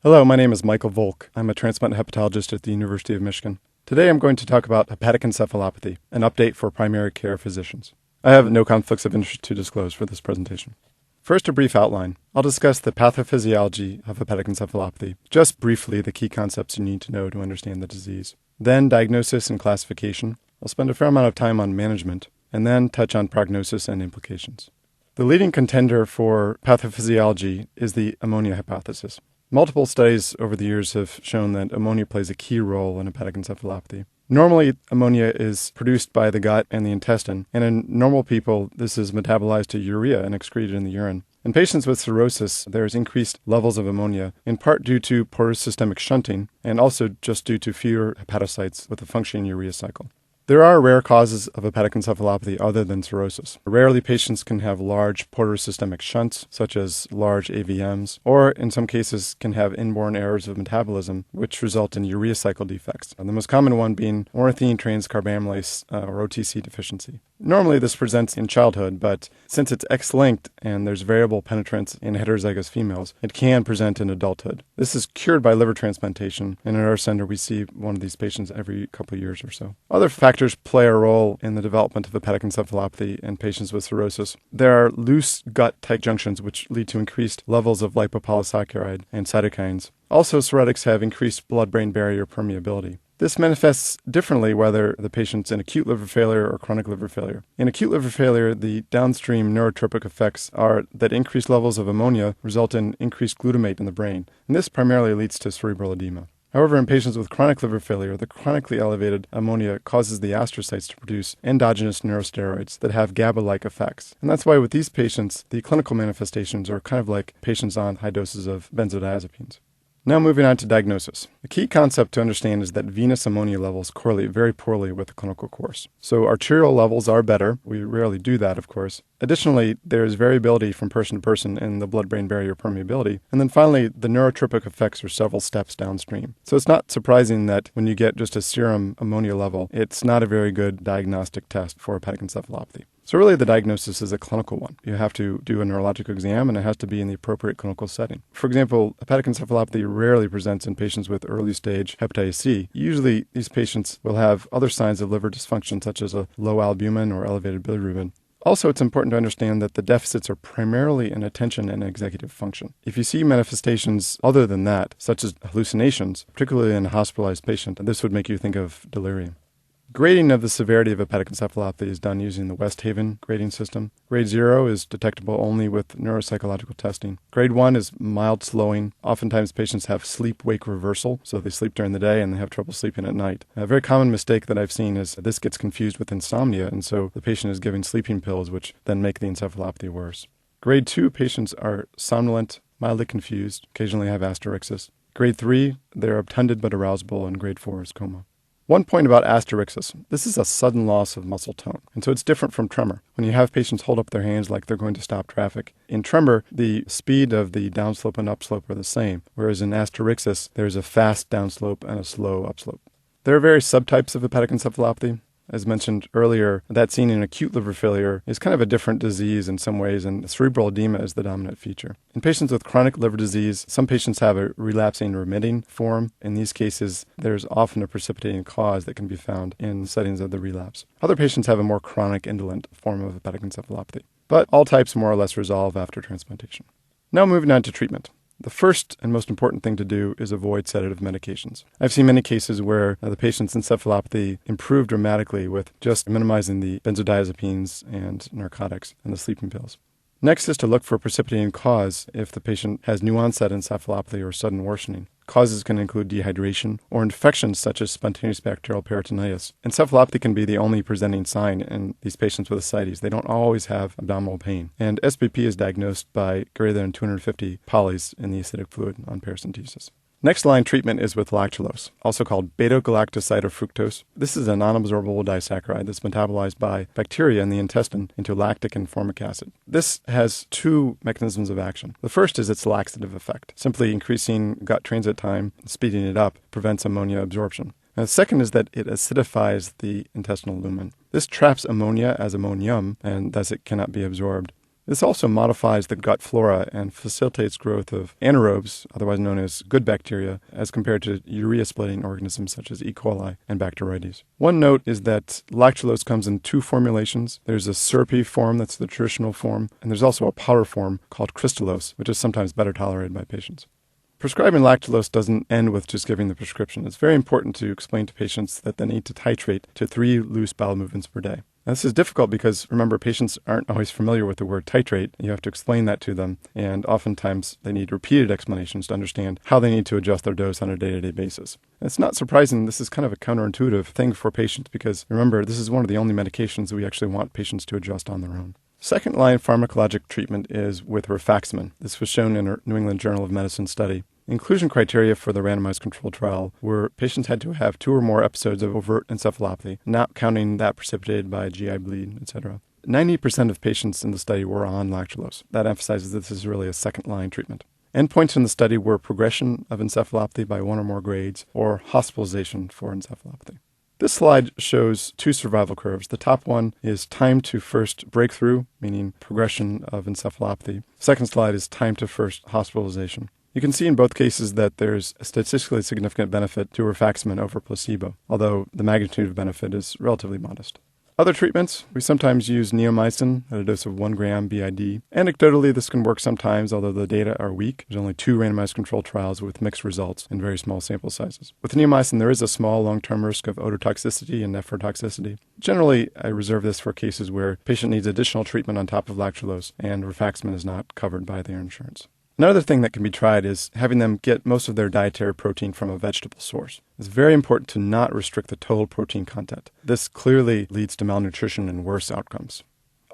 Hello, my name is Michael Volk. I'm a transplant hepatologist at the University of Michigan. Today I'm going to talk about hepatic encephalopathy, an update for primary care physicians. I have no conflicts of interest to disclose for this presentation. First, a brief outline. I'll discuss the pathophysiology of hepatic encephalopathy, just briefly the key concepts you need to know to understand the disease. Then diagnosis and classification. I'll spend a fair amount of time on management, and then touch on prognosis and implications. The leading contender for pathophysiology is the ammonia hypothesis. Multiple studies over the years have shown that ammonia plays a key role in hepatic encephalopathy. Normally, ammonia is produced by the gut and the intestine, and in normal people, this is metabolized to urea and excreted in the urine. In patients with cirrhosis, there is increased levels of ammonia, in part due to porous systemic shunting, and also just due to fewer hepatocytes with a functioning urea cycle. There are rare causes of hepatic encephalopathy other than cirrhosis. Rarely, patients can have large porous systemic shunts, such as large AVMs, or in some cases can have inborn errors of metabolism, which result in urea cycle defects, and the most common one being ornithine transcarbamylase, or OTC deficiency. Normally, this presents in childhood, but since it's X-linked and there's variable penetrance in heterozygous females, it can present in adulthood. This is cured by liver transplantation, and at our center, we see one of these patients every couple of years or so. Other factors play a role in the development of hepatic encephalopathy in patients with cirrhosis. There are loose gut-tight junctions which lead to increased levels of lipopolysaccharide and cytokines. Also, cirrhotics have increased blood-brain barrier permeability. This manifests differently whether the patient's in acute liver failure or chronic liver failure. In acute liver failure, the downstream neurotropic effects are that increased levels of ammonia result in increased glutamate in the brain, and this primarily leads to cerebral edema. However, in patients with chronic liver failure, the chronically elevated ammonia causes the astrocytes to produce endogenous neurosteroids that have GABA-like effects. And that's why with these patients, the clinical manifestations are kind of like patients on high doses of benzodiazepines. Now moving on to diagnosis. The key concept to understand is that venous ammonia levels correlate very poorly with the clinical course. So arterial levels are better. We rarely do that, of course. Additionally, there is variability from person to person in the blood-brain barrier permeability. And then finally, the neurotropic effects are several steps downstream. So it's not surprising that when you get just a serum ammonia level, it's not a very good diagnostic test for hepatic encephalopathy. So really the diagnosis is a clinical one. You have to do a neurologic exam and it has to be in the appropriate clinical setting. For example, hepatic encephalopathy rarely presents in patients with early stage hepatitis C. Usually these patients will have other signs of liver dysfunction such as a low albumin or elevated bilirubin. Also, it's important to understand that the deficits are primarily in attention and executive function. If you see manifestations other than that, such as hallucinations, particularly in a hospitalized patient, this would make you think of delirium. Grading of the severity of hepatic encephalopathy is done using the West Haven grading system. Grade 0 is detectable only with neuropsychological testing. Grade 1 is mild slowing. Oftentimes patients have sleep-wake reversal, so they sleep during the day and they have trouble sleeping at night. A very common mistake that I've seen is this gets confused with insomnia, and so the patient is given sleeping pills, which then make the encephalopathy worse. Grade 2 patients are somnolent, mildly confused, occasionally have asterixis. Grade 3, they're obtunded but arousable, and grade 4 is coma. One point about asterixis, this is a sudden loss of muscle tone, and so it's different from tremor. When you have patients hold up their hands like they're going to stop traffic, in tremor, the speed of the downslope and upslope are the same, whereas in asterixis, there's a fast downslope and a slow upslope. There are various subtypes of hepatic encephalopathy. As mentioned earlier, that seen in acute liver failure is kind of a different disease in some ways, and cerebral edema is the dominant feature. In patients with chronic liver disease, some patients have a relapsing remitting form. In these cases, there's often a precipitating cause that can be found in settings of the relapse. Other patients have a more chronic indolent form of hepatic encephalopathy, but all types more or less resolve after transplantation. Now moving on to treatment. The first and most important thing to do is avoid sedative medications. I've seen many cases where the patient's encephalopathy improved dramatically with just minimizing the benzodiazepines and narcotics and the sleeping pills. Next is to look for a precipitating cause if the patient has new onset encephalopathy or sudden worsening. Causes can include dehydration or infections such as spontaneous bacterial peritonitis. Encephalopathy can be the only presenting sign in these patients with ascites. They don't always have abdominal pain. And SBP is diagnosed by greater than 250 polys in the acidic fluid on paracentesis. Next line treatment is with lactulose, also called beta-galactosidofructose. This is a non-absorbable disaccharide that's metabolized by bacteria in the intestine into lactic and formic acid. This has two mechanisms of action. The first is its laxative effect. Simply increasing gut transit time, speeding it up, prevents ammonia absorption. And the second is that it acidifies the intestinal lumen. This traps ammonia as ammonium, and thus it cannot be absorbed. This also modifies the gut flora and facilitates growth of anaerobes, otherwise known as good bacteria, as compared to urea-splitting organisms such as E. coli and Bacteroides. One note is that lactulose comes in two formulations. There's a syrupy form, that's the traditional form, and there's also a powder form called crystallose, which is sometimes better tolerated by patients. Prescribing lactulose doesn't end with just giving the prescription. It's very important to explain to patients that they need to titrate to 3 loose bowel movements per day. Now, this is difficult because, remember, patients aren't always familiar with the word titrate. You have to explain that to them, and oftentimes they need repeated explanations to understand how they need to adjust their dose on a day-to-day basis. And it's not surprising this is kind of a counterintuitive thing for patients because, remember, this is one of the only medications that we actually want patients to adjust on their own. Second-line pharmacologic treatment is with rifaximin. This was shown in a New England Journal of Medicine study. Inclusion criteria for the randomized controlled trial were patients had to have 2 or more episodes of overt encephalopathy, not counting that precipitated by GI bleed, etc. 90% of patients in the study were on lactulose. That emphasizes this is really a second-line treatment. Endpoints in the study were progression of encephalopathy by 1 or more grades or hospitalization for encephalopathy. This slide shows 2 survival curves. The top one is time to first breakthrough, meaning progression of encephalopathy. Second slide is time to first hospitalization. You can see in both cases that there's a statistically significant benefit to rifaximin over placebo, although the magnitude of benefit is relatively modest. Other treatments, we sometimes use neomycin at a dose of 1 gram BID. Anecdotally, this can work sometimes, although the data are weak. There's only 2 randomized controlled trials with mixed results in very small sample sizes. With neomycin, there is a small long-term risk of ototoxicity and nephrotoxicity. Generally, I reserve this for cases where a patient needs additional treatment on top of lactulose and rifaximin is not covered by their insurance. Another thing that can be tried is having them get most of their dietary protein from a vegetable source. It's very important to not restrict the total protein content. This clearly leads to malnutrition and worse outcomes.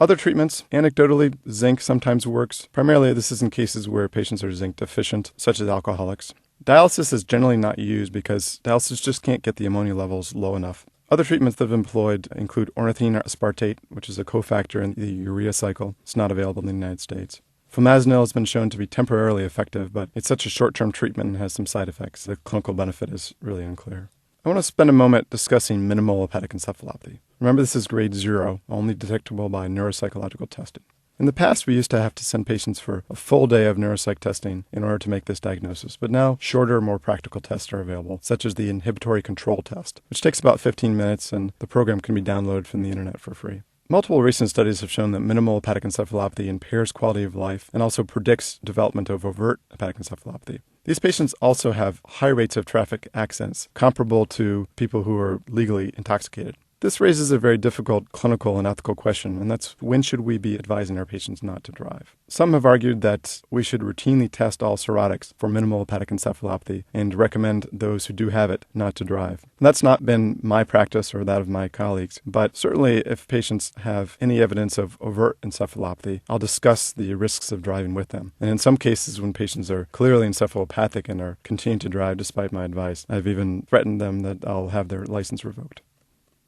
Other treatments, anecdotally, zinc sometimes works. Primarily, this is in cases where patients are zinc deficient, such as alcoholics. Dialysis is generally not used because dialysis just can't get the ammonia levels low enough. Other treatments that have been employed include ornithine aspartate, which is a cofactor in the urea cycle. It's not available in the United States. Flumazenil has been shown to be temporarily effective, but it's such a short-term treatment and has some side effects. The clinical benefit is really unclear. I want to spend a moment discussing minimal hepatic encephalopathy. Remember, this is grade 0, only detectable by neuropsychological testing. In the past, we used to have to send patients for a full day of neuropsych testing in order to make this diagnosis, but now shorter, more practical tests are available, such as the inhibitory control test, which takes about 15 minutes, and the program can be downloaded from the internet for free. Multiple recent studies have shown that minimal hepatic encephalopathy impairs quality of life and also predicts development of overt hepatic encephalopathy. These patients also have high rates of traffic accidents, comparable to people who are legally intoxicated. This raises a very difficult clinical and ethical question, and that's when should we be advising our patients not to drive? Some have argued that we should routinely test all cirrhotics for minimal hepatic encephalopathy and recommend those who do have it not to drive. And that's not been my practice or that of my colleagues, but certainly if patients have any evidence of overt encephalopathy, I'll discuss the risks of driving with them. And in some cases, when patients are clearly encephalopathic and are continuing to drive despite my advice, I've even threatened them that I'll have their license revoked.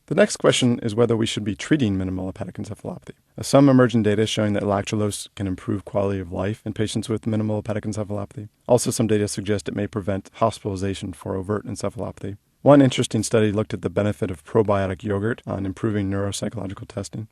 The next question is whether we should be treating minimal hepatic encephalopathy. Some emerging data showing that lactulose can improve quality of life in patients with minimal hepatic encephalopathy. Also, some data suggest it may prevent hospitalization for overt encephalopathy. One interesting study looked at the benefit of probiotic yogurt on improving neuropsychological testing.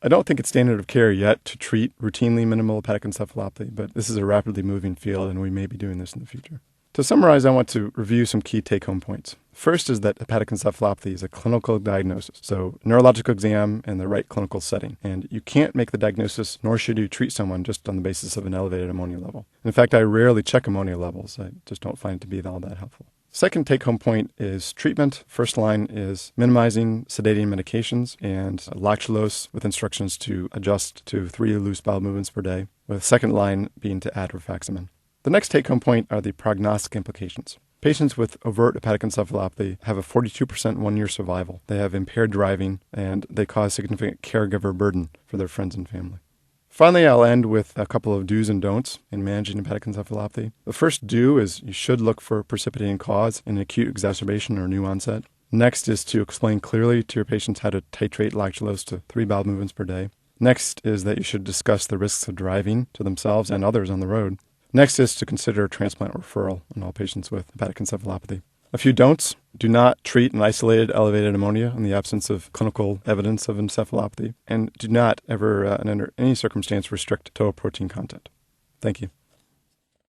I don't think it's standard of care yet to treat routinely minimal hepatic encephalopathy, but this is a rapidly moving field and we may be doing this in the future. To summarize, I want to review some key take-home points. First is that hepatic encephalopathy is a clinical diagnosis, so neurological exam in the right clinical setting. And you can't make the diagnosis, nor should you treat someone just on the basis of an elevated ammonia level. In fact, I rarely check ammonia levels. I just don't find it to be all that helpful. Second take-home point is treatment. First line is minimizing sedating medications and lactulose with instructions to adjust to 3 loose bowel movements per day, with second line being to add rifaximin. The next take-home point are the prognostic implications. Patients with overt hepatic encephalopathy have a 42% one-year survival. They have impaired driving, and they cause significant caregiver burden for their friends and family. Finally, I'll end with a couple of do's and don'ts in managing hepatic encephalopathy. The first do is you should look for precipitating cause in acute exacerbation or new onset. Next is to explain clearly to your patients how to titrate lactulose to 3 bowel movements per day. Next is that you should discuss the risks of driving to themselves and others on the road. Next is to consider transplant referral in all patients with hepatic encephalopathy. A few don'ts. Do not treat an isolated elevated ammonia in the absence of clinical evidence of encephalopathy, and do not ever, under any circumstance, restrict total protein content. Thank you.